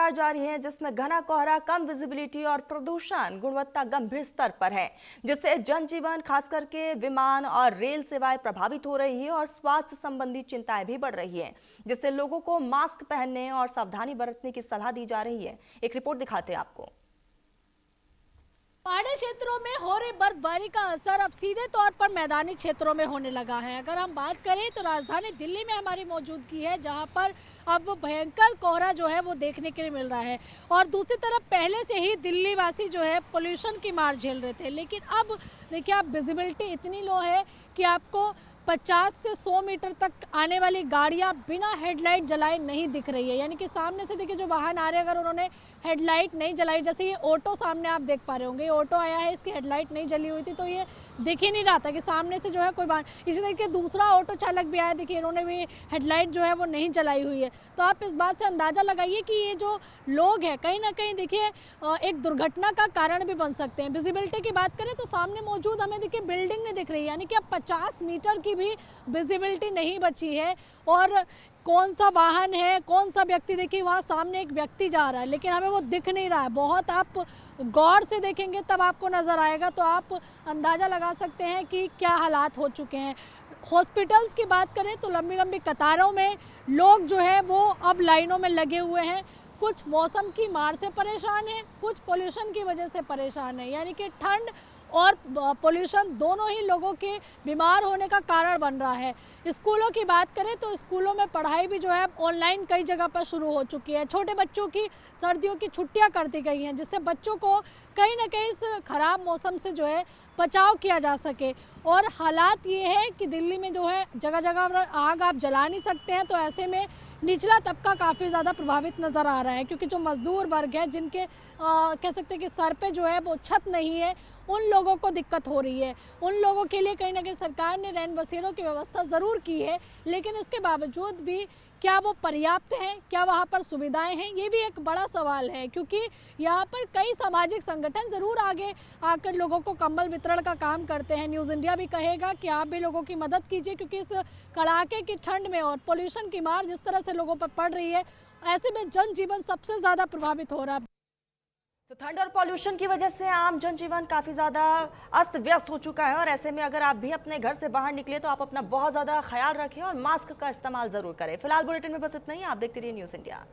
लगातार जारी है, जिसमें घना कोहरा, कम विजिबिलिटी और प्रदूषण गुणवत्ता गंभीर स्तर पर है, जिससे जनजीवन खास करके विमान और रेल सेवाएं प्रभावित हो रही है और स्वास्थ्य संबंधी चिंताएं भी बढ़ रही है, जिससे लोगों को मास्क पहनने और सावधानी बरतने की सलाह दी जा रही है। एक रिपोर्ट दिखाते हैं आपको। पहाड़ी क्षेत्रों में हो रही बर्फबारी का असर अब सीधे तौर पर मैदानी क्षेत्रों में होने लगा है। अगर हम बात करें तो राजधानी दिल्ली में हमारी मौजूदगी है, जहां पर अब भयंकर कोहरा जो है वो देखने के लिए मिल रहा है। और दूसरी तरफ पहले से ही दिल्ली वासी जो है पोल्यूशन की मार झेल रहे थे, लेकिन अब देखिए आप विजिबिलिटी इतनी लो है कि आपको 50 से 100 मीटर तक आने वाली गाड़ियां बिना हेडलाइट जलाए नहीं दिख रही है। यानी कि सामने से देखिए जो वाहन आ रहे हैं, अगर उन्होंने हेडलाइट नहीं जलाई, जैसे ये ऑटो सामने आप देख पा रहे होंगे, ये ऑटो आया है, इसकी हेडलाइट नहीं जली हुई थी तो ये दिख ही नहीं रहा था कि सामने से जो है कोई वाहन। इसी तरीके दूसरा ऑटो चालक भी आया, देखिए इन्होंने भी हेडलाइट जो है वो नहीं जलाई हुई है। तो आप इस बात से अंदाज़ा लगाइए कि ये जो लोग हैं कहीं ना कहीं देखिए एक दुर्घटना का कारण भी बन सकते हैं। विजिबिलिटी की बात करें तो सामने मौजूद हमें देखिए बिल्डिंग नहीं दिख रही, यानी कि अब 50 मीटर की भी विजिबिलिटी नहीं बची है। और कौन सा वाहन है, कौन सा व्यक्ति, देखिए वहाँ सामने एक व्यक्ति जा रहा है लेकिन हमें वो दिख नहीं रहा है। बहुत आप गौर से देखेंगे तब आपको नज़र आएगा, तो आप अंदाज़ा लगा सकते हैं कि क्या हालात हो चुके हैं। हॉस्पिटल्स की बात करें तो लंबी लंबी कतारों में लोग जो है वो अब लाइनों में लगे हुए हैं। कुछ मौसम की मार से परेशान है, कुछ पोल्यूशन की वजह से परेशान है। यानी कि ठंड और पोल्यूशन दोनों ही लोगों के बीमार होने का कारण बन रहा है। स्कूलों की बात करें तो स्कूलों में पढ़ाई भी जो है ऑनलाइन कई जगह पर शुरू हो चुकी है। छोटे बच्चों की सर्दियों की छुट्टियां कर दी गई हैं, जिससे बच्चों को कहीं ना कहीं इस खराब मौसम से जो है बचाव किया जा सके। और हालात ये है कि दिल्ली में जो है जगह जगह आग आप जला नहीं सकते हैं, तो ऐसे में निचला तबका काफ़ी ज़्यादा प्रभावित नज़र आ रहा है, क्योंकि जो मजदूर वर्ग है जिनके कह सकते हैं कि सर पे जो है वो छत नहीं है, उन लोगों को दिक्कत हो रही है। उन लोगों के लिए कहीं ना कहीं सरकार ने रैन बसेरों की व्यवस्था ज़रूर की है, लेकिन इसके बावजूद भी क्या वो पर्याप्त हैं, क्या वहाँ पर सुविधाएं हैं, ये भी एक बड़ा सवाल है। क्योंकि यहाँ पर कई सामाजिक संगठन ज़रूर आगे आकर लोगों को कंबल वितरण का काम करते हैं। न्यूज़ इंडिया भी कहेगा कि आप भी लोगों की मदद कीजिए, क्योंकि इस कड़ाके की ठंड में और पोल्यूशन की मार जिस तरह से लोगों पर पड़ रही है, ऐसे में जनजीवन सबसे ज़्यादा प्रभावित हो रहा है। तो ठंड और पॉल्यूशन की वजह से आम जनजीवन काफी ज्यादा अस्त व्यस्त हो चुका है और ऐसे में अगर आप भी अपने घर से बाहर निकले तो आप अपना बहुत ज्यादा ख्याल रखें और मास्क का इस्तेमाल जरूर करें। फिलहाल बुलेटिन में बस इतना ही। आप देखते रहिए न्यूज़ इंडिया।